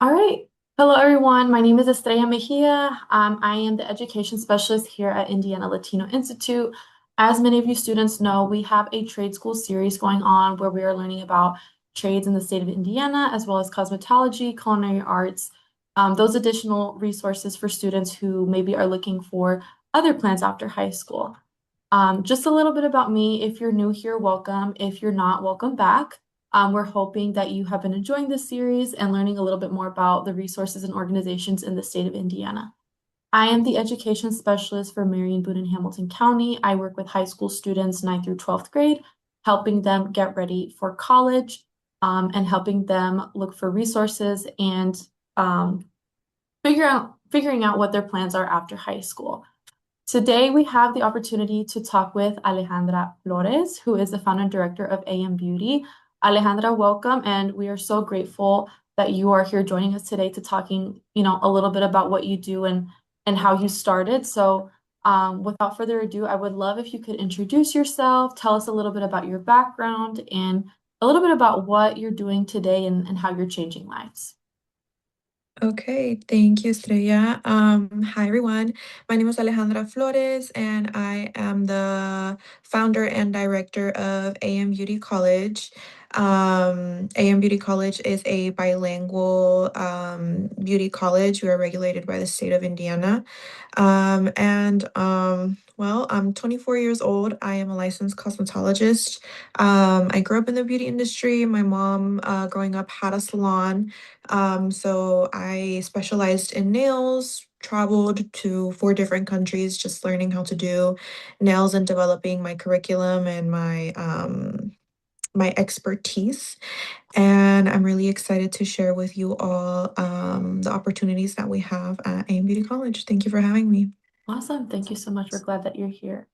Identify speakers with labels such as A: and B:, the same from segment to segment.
A: All right. Hello, everyone. My name is Estrella Mejia. I am the education specialist here at Indiana Latino Institute. As many of you students know, we have a trade school series going on where we are learning about trades in the state of Indiana, as well as cosmetology, culinary arts, those additional resources for students who maybe are looking for other plans after high school. Just a little bit about me. If you're new here, welcome. If you're not, welcome back. We're hoping that you have been enjoying this series and learning a little bit more about the resources and organizations in the state of Indiana. I am the education specialist for Marion, Boone, and Hamilton County. I work with high school students 9th through 12th grade, helping them get ready for college, and helping them look for resources and um, figuring out what their plans are after high school. Today, we have the opportunity to talk with Alejandra Flores, who is the founder and director of AM Beauty. Alejandra, welcome, and we are so grateful that you are here joining us today to talking, a little bit about what you do and how you started. So, without further ado, I would love if you could introduce yourself, tell us a little bit about your background, and a little bit about what you're doing today and how you're changing lives.
B: Okay, thank you, Estrella. Hi, everyone. My name is Alejandra Flores, and I am the founder and director of AM Beauty College. AM Beauty College is a bilingual beauty college. We are regulated by the state of Indiana. I'm 24 years old. I am a licensed cosmetologist. I grew up in the beauty industry. My mom, growing up, had a salon. So I specialized in nails, traveled to 4 different countries, just learning how to do nails and developing my curriculum and my expertise. And I'm really excited to share with you all the opportunities that we have at AM Beauty College. Thank you for having me.
A: Awesome. Thank you so much. We're glad that you're here.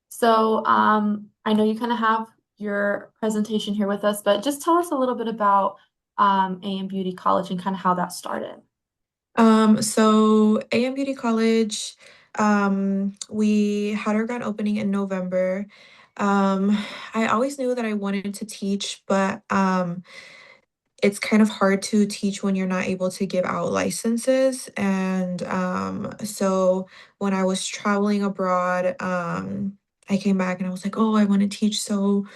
A: So, I know you kind of have your presentation here with us, but just tell us a little bit about AM Beauty College and kind of how that started.
B: So AM Beauty College, we had our grand opening in November. Um, I always knew that I wanted to teach, but it's kind of hard to teach when you're not able to give out licenses. And so when I was traveling abroad, I came back and I was like, oh, I want to teach so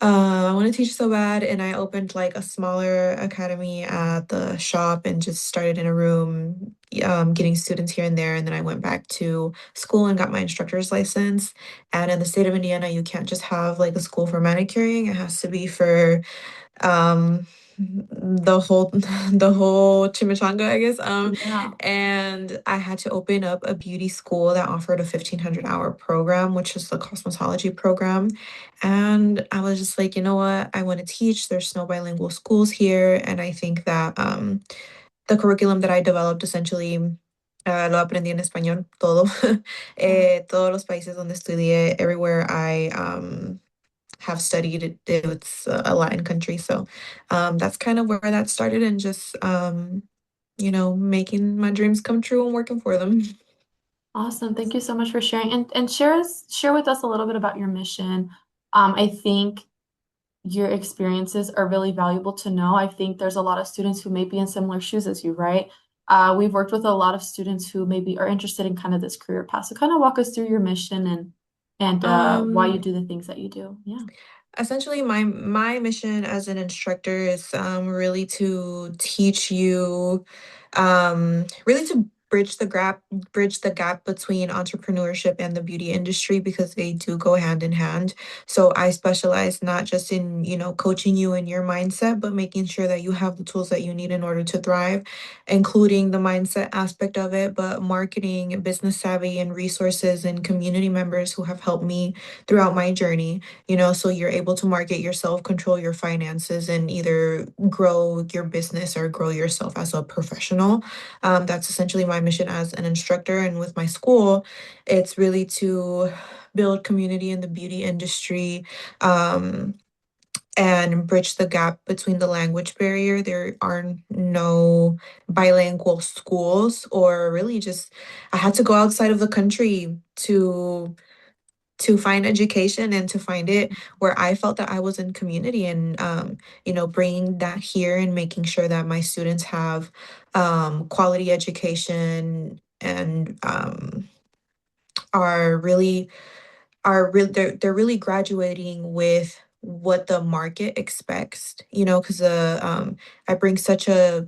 B: bad, and I opened like a smaller academy at the shop and just started in a room, getting students here and there. And then I went back to school and got my instructor's license. And in the state of Indiana, you can't just have like a school for manicuring; it has to be for the whole the whole chimichanga, I guess.
A: Yeah.
B: And I had to open up a beauty school that offered a 1,500-hour program, which is the cosmetology program. And I was just like, you know what? I want to teach. There's no bilingual schools here, and I think that the curriculum that I developed essentially lo aprendí en español todo.
A: Yeah.
B: Todos los países donde estudié, everywhere I have studied it's a Latin country. So that's kind of where that started, and just making my dreams come true and working for them.
A: Awesome. Thank you so much for sharing and share with us a little bit about your mission. I think your experiences are really valuable to know. I think there's a lot of students who may be in similar shoes as you, right? We've worked with a lot of students who maybe are interested in kind of this career path. So kind of walk us through your mission and why you
B: Um,
A: do the things that you do. Yeah.
B: Essentially, my mission as an instructor is really to teach you, really to bridge the gap between entrepreneurship and the beauty industry, because they do go hand in hand. So I specialize not just in, coaching you in your mindset, but making sure that you have the tools that you need in order to thrive, including the mindset aspect of it, but marketing, business savvy, and resources and community members who have helped me throughout my journey. So you're able to market yourself, control your finances, and either grow your business or grow yourself as a professional. That's essentially my mission as an instructor. And with my school, it's really to build community in the beauty industry, and bridge the gap between the language barrier. There are no bilingual schools, or really just I had to go outside of the country to find education and to find it where I felt that I was in community and bringing that here and making sure that my students have quality education and are really they're really graduating with what the market expects, because I bring such a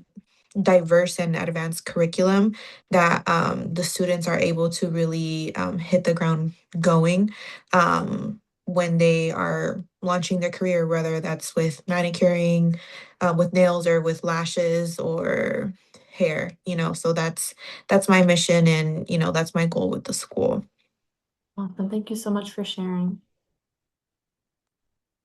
B: diverse and advanced curriculum that the students are able to really hit the ground going when they are launching their career, whether that's with manicuring, with nails, or with lashes or hair. So that's my mission, and that's my goal with the school.
A: Awesome. Thank you so much for sharing.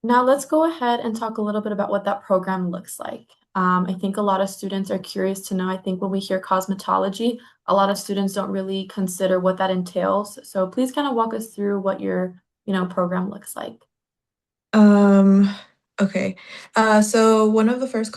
A: Now let's go ahead and talk a little bit about what that program looks like. I think a lot of students are curious to know. I think when we hear cosmetology, a lot of students don't really consider what that entails. So please kind of walk us through what your, program looks like.
B: Um, okay. So one of the first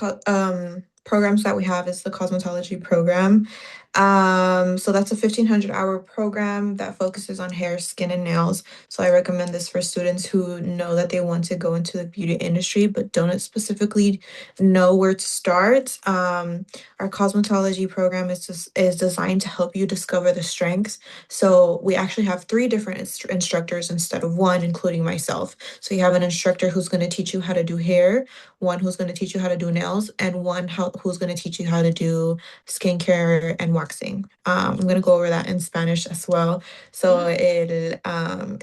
B: programs that we have is the cosmetology program. So that's a 1,500-hour program that focuses on hair, skin, and nails. So I recommend this for students who know that they want to go into the beauty industry but don't specifically know where to start. Our cosmetology program is designed to help you discover the strengths. So we actually have three different instructors instead of one, including myself. So you have an instructor who's going to teach you how to do hair, one who's going to teach you how to do nails, and one who's going to teach you how to do skincare and waxing. I'm going to go over that in Spanish as well. So
A: Yeah.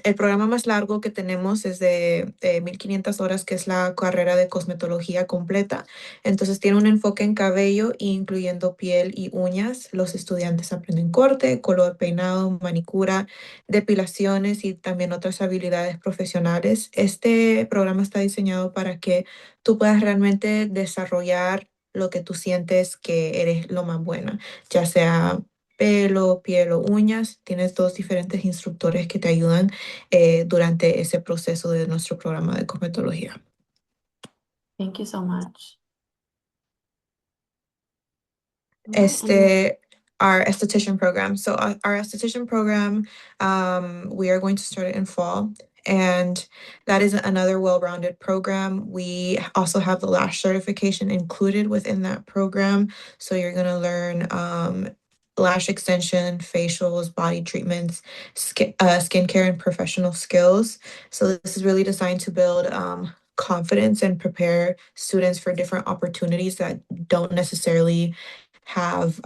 B: el programa más largo que tenemos es de 1,500 horas, que es la carrera de cosmetología completa. Entonces tiene un enfoque en cabello, incluyendo piel y uñas. Los estudiantes aprenden corte, color, peinado, manicura, depilaciones y también otras habilidades profesionales. Este programa está diseñado para que tú puedas realmente desarrollar lo que tú sientes que eres lo más buena, ya sea pelo, piel o uñas. Tienes dos diferentes instructores que te ayudan durante ese proceso de nuestro programa de cosmetología.
A: Thank you so much. All right. And
B: Este, our esthetician program. So our esthetician program, we are going to start it in fall. And that is another well-rounded program. We also have the lash certification included within that program. So you're going to learn lash extension, facials, body treatments, skincare, and professional skills. So this is really designed to build confidence and prepare students for different opportunities that don't necessarily have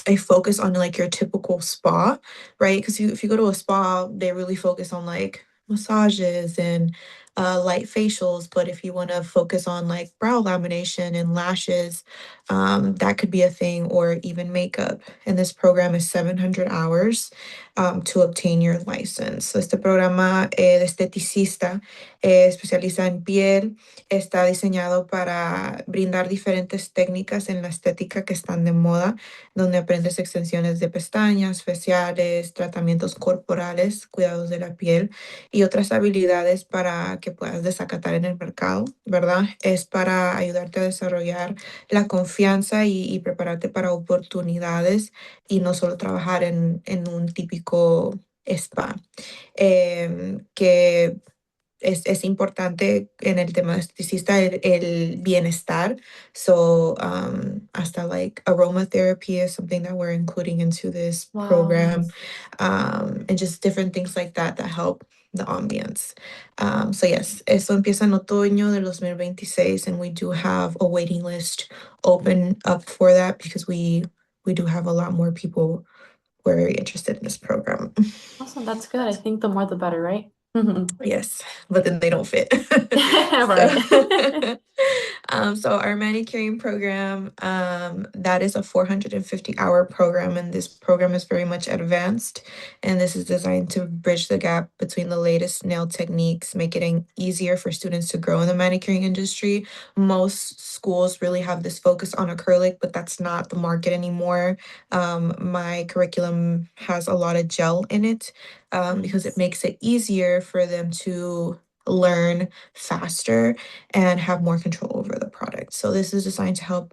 B: a focus on like your typical spa, right? Because if you go to a spa, they really focus on like massages and light facials. But if you want to focus on like brow lamination and lashes, that could be a thing, or even makeup. And this program is 700 hours to obtain your license. So este programa de esteticista especializa en piel. Está diseñado para brindar diferentes técnicas en la estética que están de moda, donde aprendes extensiones de pestañas, faciales, tratamientos corporales, cuidados de la piel y otras habilidades para que puedas desacatar en el mercado, ¿verdad? Es para ayudarte a desarrollar la confianza y prepararte para oportunidades y no solo trabajar en un típico spa. Que es importante en el tema esteticista el bienestar. So hasta like aromatherapy is something that we're including into this
A: wow,
B: program,
A: nice.
B: and just different things like that that help the ambience. So yes, eso empieza en otoño del 2026, and we do have a waiting list open up for that because we do have a lot more people who are very interested in this program.
A: Awesome. That's good. I think the more the better, right?
B: Yes, but then they don't fit. So,
A: Right.
B: so our manicuring program, that is a 450-hour program, and this program is very much advanced. And this is designed to bridge the gap between the latest nail techniques, make it easier for students to grow in the manicuring industry. Most schools really have this focus on acrylic, but that's not the market anymore. My curriculum has a lot of gel in it, because it
A: Nice.
B: makes it easier for them to learn faster and have more control over the product. So this is designed to help,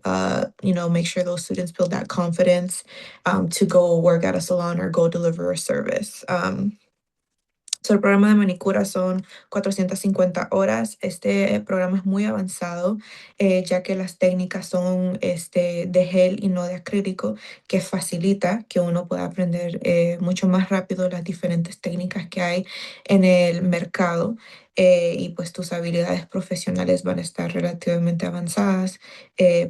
B: make sure those students build that confidence to go work at a salon or go deliver a service. So, el programa de manicura son 450 horas. Este programa es muy avanzado, ya que las técnicas son de gel y no de acrílico, que facilita que uno pueda aprender mucho más rápido las diferentes técnicas que hay en el mercado. Y pues tus habilidades profesionales van a estar relativamente avanzadas,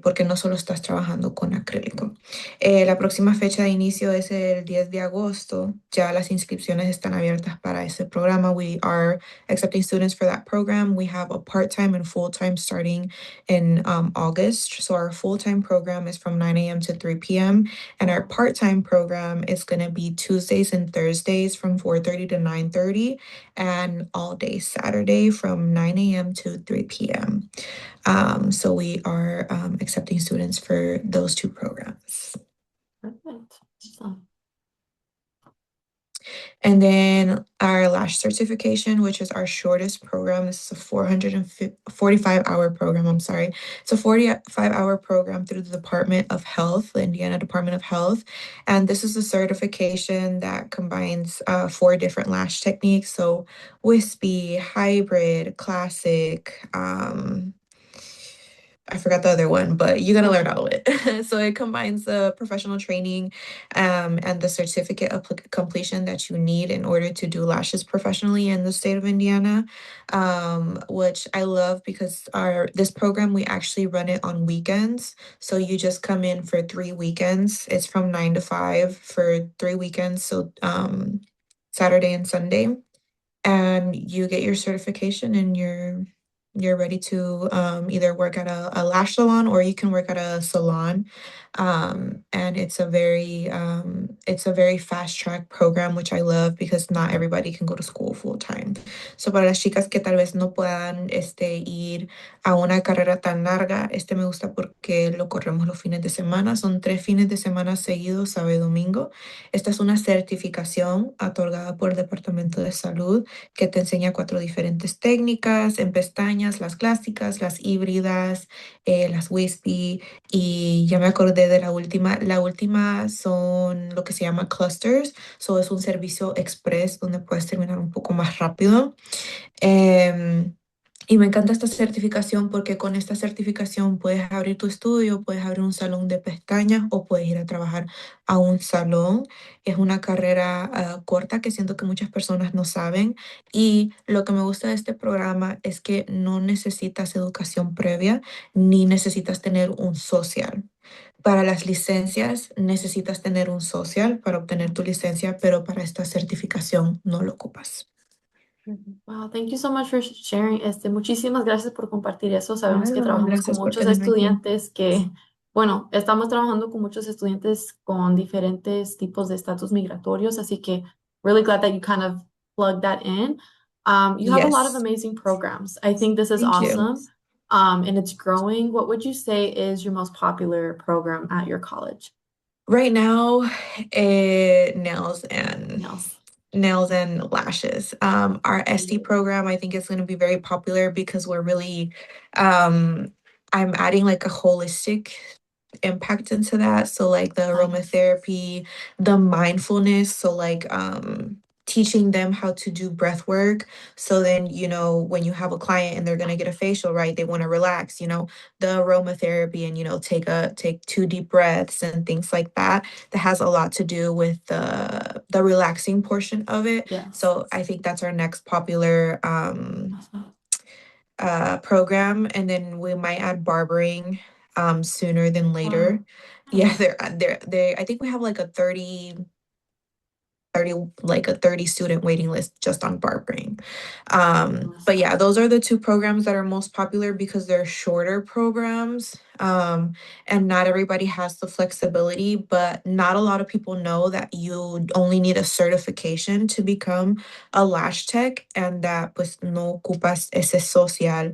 B: porque no solo estás trabajando con acrílico. La próxima fecha de inicio es el 10 de agosto. Ya las inscripciones están abiertas para ese programa. We are accepting students for that program. We have a part-time and full-time starting in August. So our full-time program is from 9 a.m. to 3 p.m. And our
A: Oh,
B: part-time program is going to be Tuesdays and Thursdays from 4:30 to 9:30 and all day Saturday from 9 a.m. to 3 p.m. So we are accepting students for those two programs.
A: perfect. Awesome.
B: And then our lash certification, which is our shortest program. This is a 445-hour program. I'm sorry. It's a 45-hour program through the Department of Health, the Indiana Department of Health. And this is a certification that combines four different lash techniques. So wispy, hybrid, classic, I forgot the other one, but you gotta learn all of it. So it combines the professional training and the certificate of completion that you need in order to do lashes professionally in the state of Indiana, which I love because our this program we actually run it on weekends. So you just come in for 3 weekends. It's from 9 to 5 for 3 weekends. So Saturday and Sunday, and you get your certification and you're ready to either work at a lash salon or you can work at a salon. And it's a very fast track program, which I love because not everybody can go to school full time. So para las chicas que tal vez no puedan ir a una carrera tan larga, me gusta porque lo corremos los fines de semana. Son 3 fines de semana seguidos, sábado y domingo. Esta es una certificación otorgada por el Departamento de Salud que te enseña cuatro diferentes técnicas en pestañas, las clásicas, las híbridas, las wispy, y ya me acordé de la última. La última son lo que se llama clusters, so es un servicio express donde puedes terminar un poco más rápido. Em, y me encanta esta certificación porque con esta certificación puedes abrir tu estudio, puedes abrir un salón de pestañas o puedes ir a trabajar a un salón. Es una carrera corta que siento que muchas personas no saben. Y lo que me gusta de este programa es que no necesitas educación previa ni necesitas tener un social. Para las licencias necesitas tener un social para obtener tu licencia, pero para esta certificación no lo ocupas.
A: Ujú. Wow, thank you so much for sharing. Muchísimas gracias por compartir eso. Sabemos que
B: Claro,
A: trabajamos con
B: gracias por
A: muchos
B: tenerme aquí.
A: estudiantes que, bueno, estamos trabajando con muchos estudiantes con diferentes tipos de estatus migratorios, así que really glad that you kind of plugged that in. You have a lot of
B: Yes,
A: amazing programs. I think this is
B: thank you.
A: awesome, and it's growing. What would you say is your most popular program at your college?
B: Right now, nails and
A: Nails.
B: lashes. Our SD program, I think, is going to be very popular because we're really, um, I'm adding like a holistic impact into that. So like the
A: Nice.
B: aromatherapy, the mindfulness. So like teaching them how to do breath work. So then, when you have a client and they're gonna get a facial, right? They want to relax, the aromatherapy and take 2 deep breaths and things like that. That has a lot to do with the relaxing portion of it.
A: Yes.
B: So I think that's our next popular
A: Awesome.
B: program, and then we might add barbering sooner than later.
A: Wow.
B: Yeah,
A: Nice.
B: they I think we have like a 30 student waiting list just on barbering. But yeah, those are the two programs that are most popular because they're shorter programs. And not everybody has the flexibility, but not a lot of people know that you only need a certification to become a lash tech, and that pues no ocupas ese social.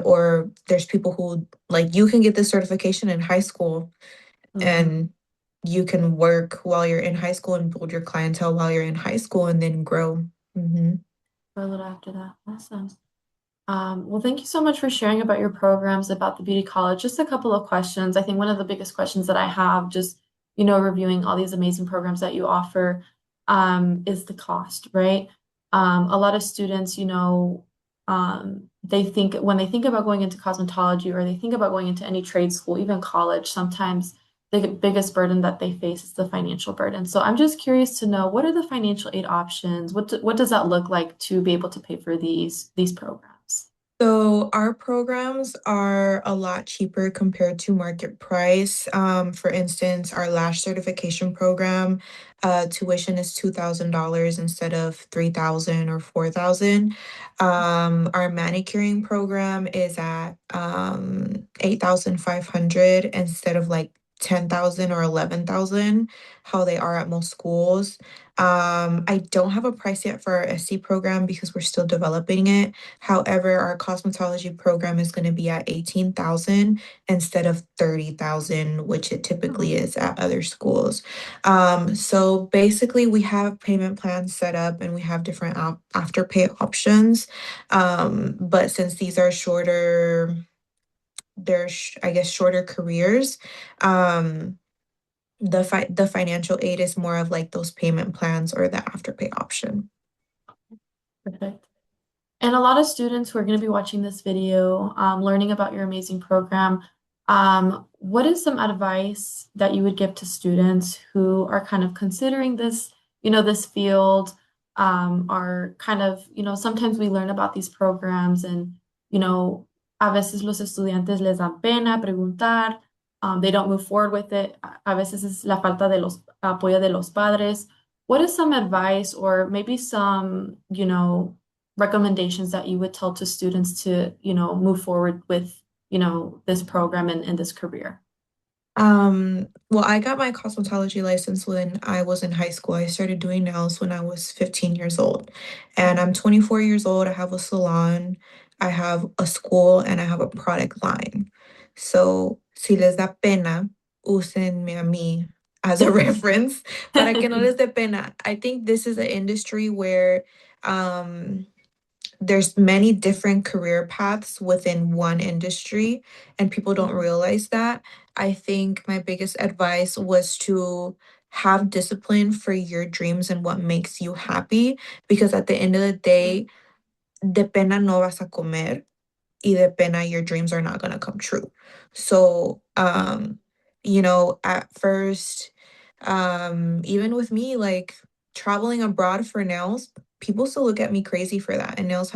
B: Or there's people who like you can get this certification in high school
A: Mhm.
B: and you can work while you're in high school and build your clientele while you're in high school and then grow. Hmm.
A: For a little after that. Awesome. Well, thank you so much for sharing about your programs, about the beauty college. Just a couple of questions. I think one of the biggest questions that I have, just, reviewing all these amazing programs that you offer, is the cost, right? A lot of students, they think when they think about going into cosmetology or they think about going into any trade school, even college, sometimes the biggest burden that they face is the financial burden. So I'm just curious to know, what are the financial aid options? What does that look like to be able to pay for these programs?
B: So our programs are a lot cheaper compared to market price. For instance, our lash certification program, tuition is $2,000 instead of 3,000 or 4,000. Our manicuring program is at 8,500 instead of like 10,000 or 11,000, how they are at most schools. I don't have a price yet for our SC program because we're still developing it. However, our cosmetology program is going to be at 18,000 instead of 30,000, which it typically
A: Oh,
B: is at other schools. So basically we have payment plans set up and we have different afterpay options. But since these are shorter, I guess shorter careers, um, the financial aid is more of like those payment plans or the afterpay option.
A: perfect. And a lot of students who are going to be watching this video, learning about your amazing program, what is some advice that you would give to students who are kind of considering this, this field, are kind of, sometimes we learn about these programs and, a veces los estudiantes les da pena preguntar, they don't move forward with it. A veces es la falta de los apoyo de los padres. What is some advice or maybe some, recommendations that you would tell to students to, move forward with, this program and this career?
B: Well, I got my cosmetology license when I was in high school. I started doing nails when I was 15 years old. And I'm 24 years old. I have a salon, I have a school, and I have a product line. So, si les da pena, úsenme a mí as a reference. Para que no les dé pena. I think this is an industry where um there's many different career paths within one industry, and people don't
A: Mhm,
B: realize that. I think my biggest advice was to have discipline for your dreams and what makes you happy, because at the end of the day, de pena no vas a comer y de pena your dreams are not going to come true. So, at first, even with me, like traveling abroad for nails, people still look at me crazy for that. And nails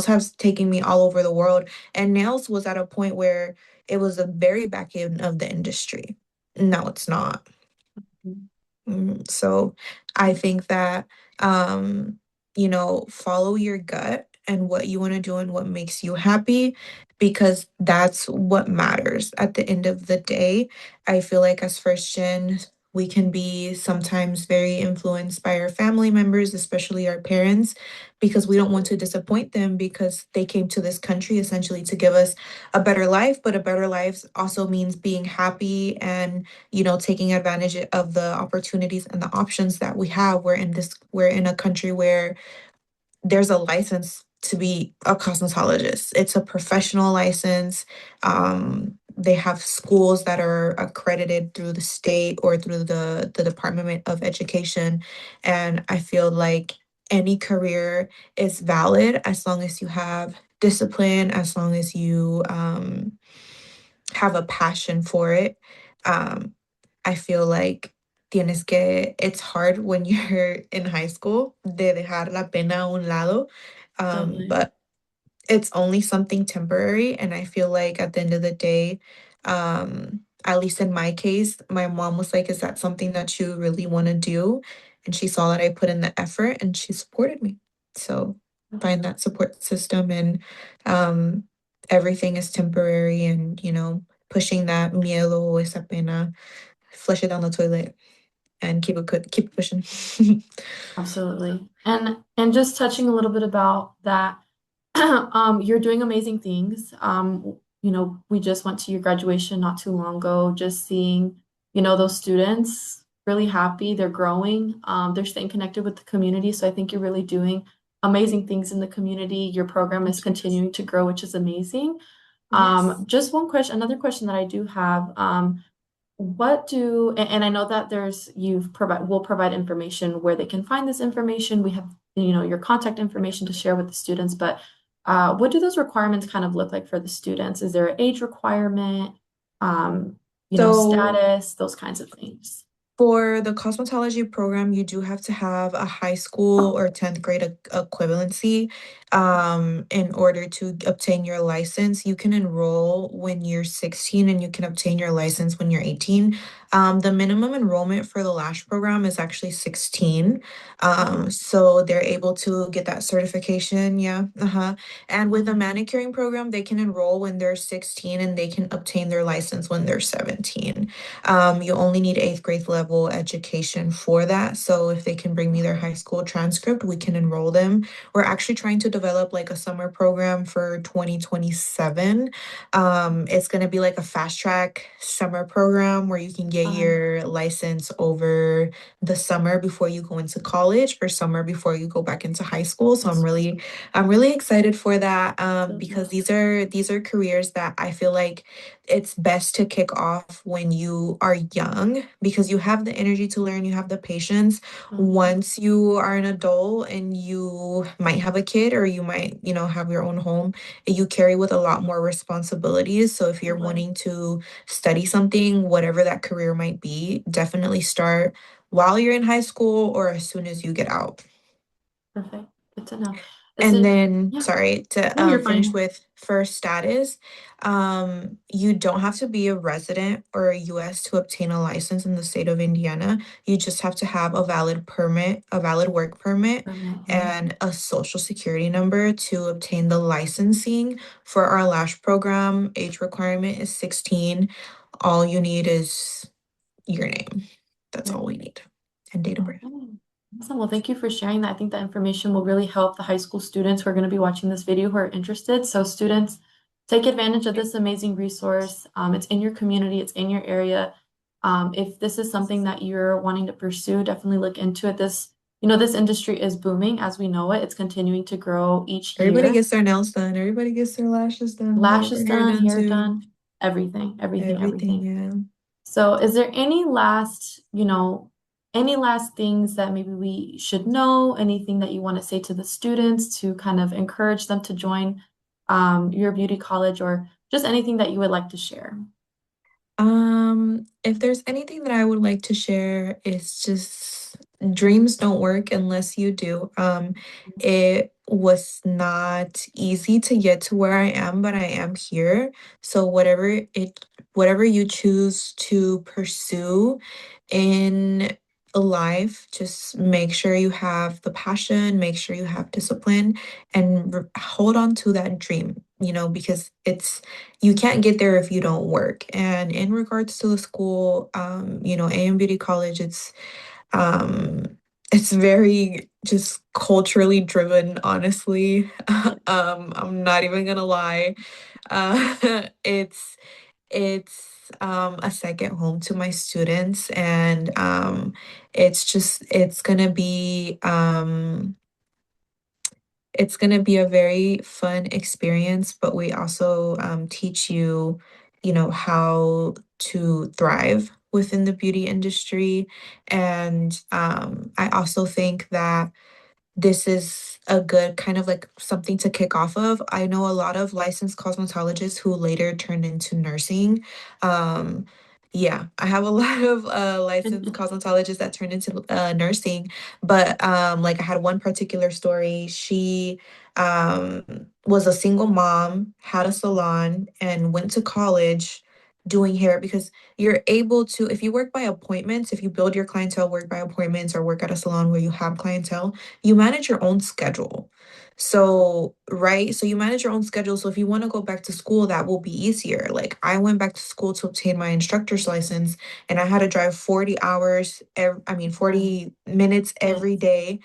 B: have taken me all over the world. And nails was at a point where it was a very back end of the industry. No, it's not.
A: mhm,
B: So I think that, um, follow your gut and what you want to do and what makes you happy, because that's what matters at the end of the day. I feel like as first gen, we can be sometimes very influenced by our family members, especially our parents, because we don't want to disappoint them because they came to this country essentially to give us a better life, but a better life also means being happy and taking advantage of the opportunities and the options that we have. We're in a country where there's a license to be a cosmetologist. It's a professional license. They have schools that are accredited through the state or through the Department of Education. And I feel like any career is valid as long as you have discipline, as long as you have a passion for it. Um, I feel like it's hard when you're in high school de dejar la pena a un lado,
A: Totally.
B: but it's only something temporary. And I feel like at the end of the day, at least in my case, my mom was like, "Is that something that you really want to do?" And she saw that I put in the effort and she supported me. So find that support system, and um, everything is temporary, and pushing that miedo o esa pena, flush it down the toilet and keep pushing.
A: Absolutely. And just touching a little bit about that, you're doing amazing things. We just went to your graduation not too long ago, just seeing, those students really happy, they're growing, they're staying connected with the community. So I think you're really doing amazing things in the community. Your program is
B: Thank you.
A: continuing to grow, which is amazing.
B: Yes.
A: Just one question, another question that I do have. And I know that will provide information where they can find this information. We have your contact information to share with the students. But what do those requirements kind of look like for the students? Is there an age requirement, um,
B: So
A: status, those kinds of things?
B: for the cosmetology program, you do have to have a high school or 10th grade equivalency in order to obtain your license. You can enroll when you're 16 and you can obtain your license when you're 18. The minimum enrollment for the lash program is actually 16.
A: Oh,
B: So they're able to get that certification. Yeah. Uh-huh. And with the
A: oh,
B: manicuring program, they can enroll when they're 16 and they can obtain their license when they're 17. You only need eighth grade level education for that. So if they can bring me their high school transcript, we can enroll them. We're actually trying to develop like a summer program for 2027. It's going to be like a fast track summer program where you can get
A: oh,
B: your license over the summer before you go into college or summer before you go back into high school. So I'm really excited for that
A: love
B: because
A: that.
B: these are careers that I feel like it's best to kick off when you are young because you have the energy to learn, you have the patience.
A: Mhm.
B: Once you are an adult and you might have a kid or you might, have your own home, you carry with a lot more responsibilities. So if you're
A: Absolutely.
B: wanting to study something, whatever that career might be, definitely start while you're in high school or as soon as you get out.
A: Perfect. Good to know. Is
B: And
A: it,
B: then,
A: yeah,
B: sorry, to
A: no, you're
B: finish
A: fine.
B: with first status, you don't have to be a resident or a US to obtain a license in the state of Indiana. You just have to have a valid permit, a valid work permit,
A: Permanent. Mhm.
B: and a social security number to obtain the licensing for our lash program. Age requirement is 16. All you need is your name. That's all we
A: Perfect.
B: need. And date of birth.
A: Okay. Awesome. Well, thank you for sharing that. I think that information will really help the high school students who are going to be watching this video who are interested. So students, take advantage of this amazing resource. It's in your community, it's in your area. If this is something that you're wanting to pursue, definitely look into it. This industry is booming as we know it. It's continuing to grow each
B: Everybody
A: year.
B: gets their nails done. Everybody gets their lashes done. They get
A: Lashes
B: their hair
A: done,
B: done
A: hair
B: too.
A: done, everything, everything,
B: Everything,
A: everything.
B: yeah.
A: So, is there any last things that maybe we should know? Anything that you want to say to the students to kind of encourage them to join your beauty college, or just anything that you would like to share?
B: If there's anything that I would like to share, it's just dreams don't work unless you do. It was not easy to get to where I am, but I am here. So whatever you choose to pursue in life, just make sure you have the passion, make sure you have discipline, and hold on to that dream, because you can't get there if you don't work. And in regards to the school, AM Beauty College, it's very just culturally driven, honestly.
A: Yeah.
B: I'm not even gonna lie. It's a second home to my students, and it's gonna be a very fun experience, but we also teach you, how to thrive within the beauty industry. And I also think that this is a good kind of like something to kick off of. I know a lot of licensed cosmetologists who later turned into nursing. Um, yeah, I have a lot of licensed cosmetologists that turned into nursing, but like I had one particular story. She was a single mom, had a salon, and went to college doing hair because you're able to, if you work by appointments, if you build your clientele, work by appointments, or work at a salon where you have clientele, you manage your own schedule. So, right? So you manage your own schedule. So if you want to go back to school, that will be easier. Like I went back to school to obtain my instructor's license and I had to drive 40 hours, 40 minutes every
A: Yes.
B: day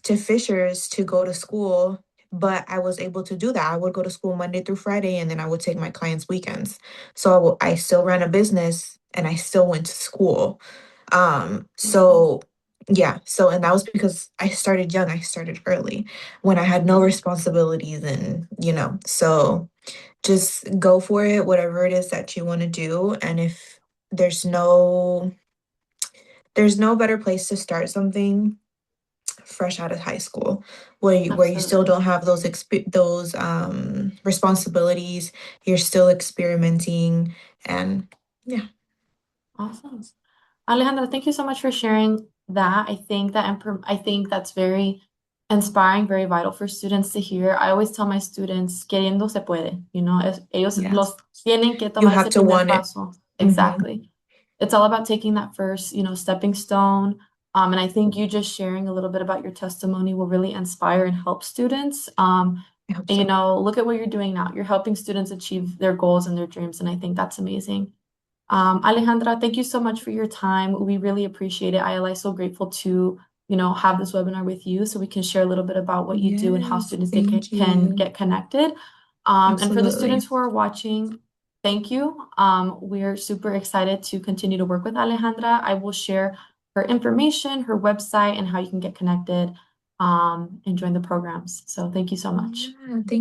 B: to Fisher's to go to school. But I was able to do that. I would go to school Monday through Friday and then I would take my clients' weekends. So I still ran a business and I still went to school.
A: Awesome.
B: So yeah, and that was because I started young, I started early when I had no
A: Mhm.
B: responsibilities and, so just go for it, whatever it is that you want to do. And if there's no there's no better place to start something fresh out of high school, where you still
A: Absolutely.
B: don't have those responsibilities. You're still experimenting, and yeah,
A: Awesome. Alejandra, thank you so much for sharing that. I think that's very inspiring, very vital for students to hear. I always tell my students, queriendo se puede, ellos
B: yes,
A: los tienen que
B: you
A: tomar
B: have
A: ese
B: to
A: primer
B: want it.
A: paso.
B: Hmm.
A: Exactly. It's all about taking that first, stepping stone. And I think you just sharing a little bit about your testimony will really inspire and help students.
B: I hope
A: And,
B: so.
A: look at what you're doing now. You're helping students achieve their goals and their dreams, and I think that's amazing. Alejandra, thank you so much for your time. We really appreciate it. ILI is so grateful to, have this webinar with you so we can share a little bit about what you do and how
B: Yes,
A: students
B: thank
A: can
B: you.
A: get connected. And for the
B: Absolutely.
A: students who are watching, thank you. We're super excited to continue to work with Alejandra. I will share her information, her website, and how you can get connected, and join the programs. So thank you so much.
B: Yeah, thank